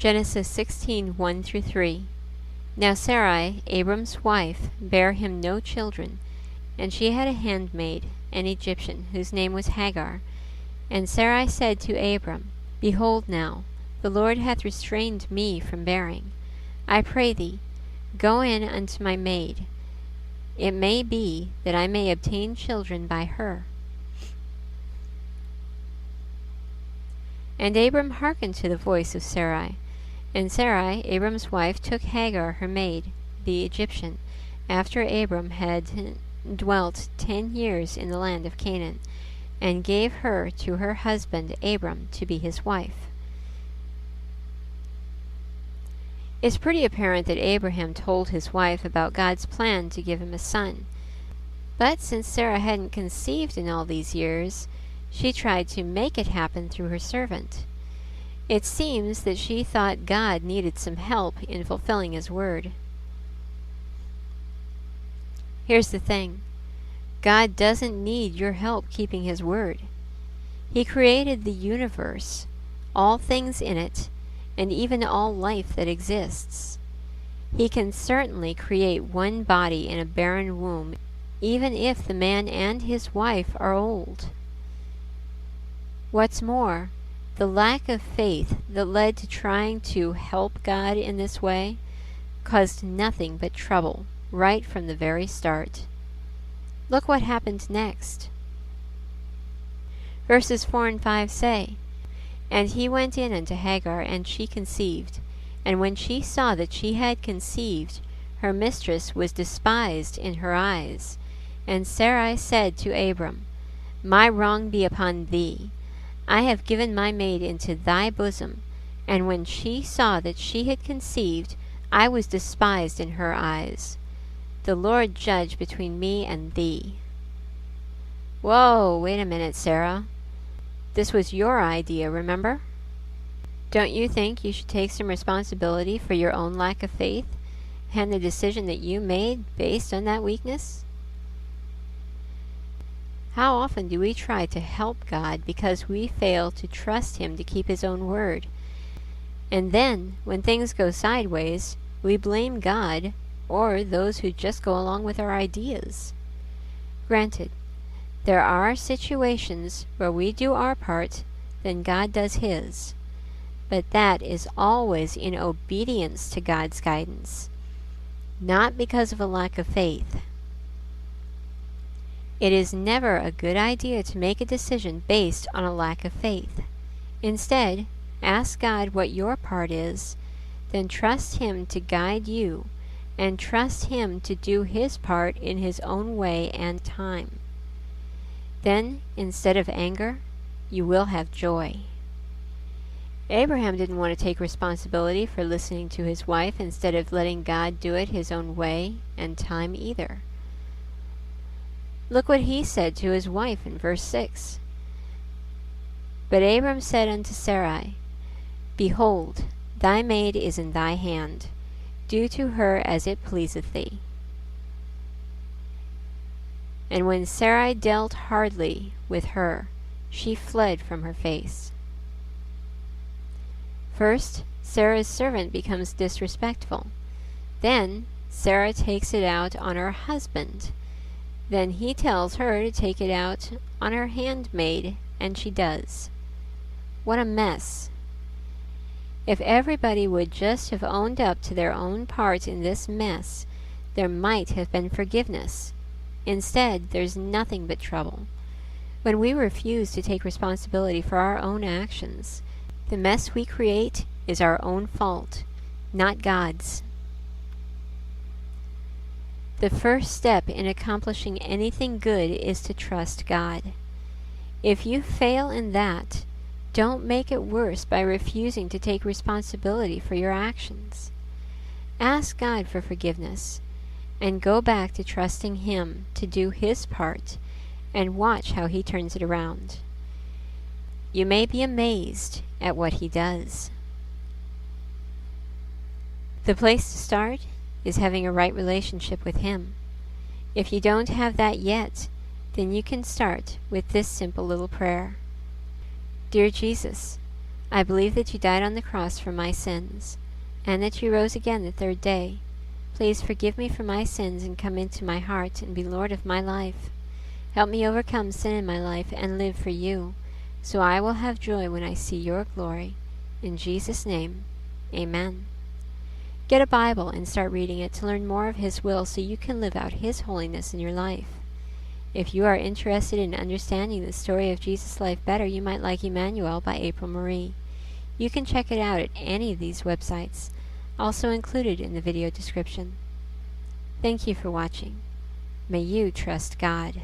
Genesis 16:1-3. Now Sarai, Abram's wife, bare him no children, and she had a handmaid, an Egyptian, whose name was Hagar. And Sarai said to Abram, Behold now, the Lord hath restrained me from bearing. I pray thee, go in unto my maid. It may be that I may obtain children by her. And Abram hearkened to the voice of Sarai. And Sarai, Abram's wife, took Hagar her maid, the Egyptian, after Abram had dwelt 10 years in the land of Canaan, and gave her to her husband Abram to be his wife. It's pretty apparent that Abraham told his wife about God's plan to give him a son. But since Sarah hadn't conceived in all these years, she tried to make it happen through her servant. It seems that she thought God needed some help in fulfilling his word. Here's the thing. God doesn't need your help keeping his word. He created the universe, all things in it, and even all life that exists. He can certainly create one body in a barren womb, even if the man and his wife are old. What's more, the lack of faith that led to trying to help God in this way caused nothing but trouble right from the very start. Look what happened next. Verses 4 and 5 say, And he went in unto Hagar, and she conceived. And when she saw that she had conceived, her mistress was despised in her eyes. And Sarai said to Abram, My wrong be upon thee. I have given my maid into thy bosom. And when she saw that she had conceived, I was despised in her eyes. The Lord judge between me and thee. Whoa, wait a minute, Sarah. This was your idea, remember? Don't you think you should take some responsibility for your own lack of faith and the decision that you made based on that weakness? How often do we try to help God because we fail to trust him to keep his own word? And then, when things go sideways, we blame God or those who just go along with our ideas. Granted, there are situations where we do our part, then God does his. But that is always in obedience to God's guidance, not because of a lack of faith. It is never a good idea to make a decision based on a lack of faith. Instead, ask God what your part is, then trust him to guide you, and trust him to do his part in his own way and time. Then, instead of anger, you will have joy. Abraham didn't want to take responsibility for listening to his wife instead of letting God do it his own way and time either. Look what he said to his wife in verse 6. But Abram said unto Sarai, Behold, thy maid is in thy hand. Do to her as it pleaseth thee. And when Sarai dealt hardly with her, she fled from her face. First, Sarah's servant becomes disrespectful. Then, Sarah takes it out on her husband. Then he tells her to take it out on her handmaid, and she does. What a mess. If everybody would just have owned up to their own part in this mess, there might have been forgiveness. Instead, there's nothing but trouble. When we refuse to take responsibility for our own actions, the mess we create is our own fault, not God's. The first step in accomplishing anything good is to trust God. If you fail in that, don't make it worse by refusing to take responsibility for your actions. Ask God for forgiveness, and go back to trusting him to do his part, and watch how he turns it around. You may be amazed at what he does. The place to start is having a right relationship with him. If you don't have that yet, then you can start with this simple little prayer. Dear Jesus, I believe that you died on the cross for my sins, and that you rose again the third day. Please forgive me for my sins and come into my heart and be Lord of my life. Help me overcome sin in my life and live for you, so I will have joy when I see your glory. In Jesus' name, amen. Get a Bible and start reading it to learn more of His will so you can live out His holiness in your life. If you are interested in understanding the story of Jesus' life better, you might like Emmanuel by April Marie. You can check it out at any of these websites, also included in the video description. Thank you for watching. May you trust God.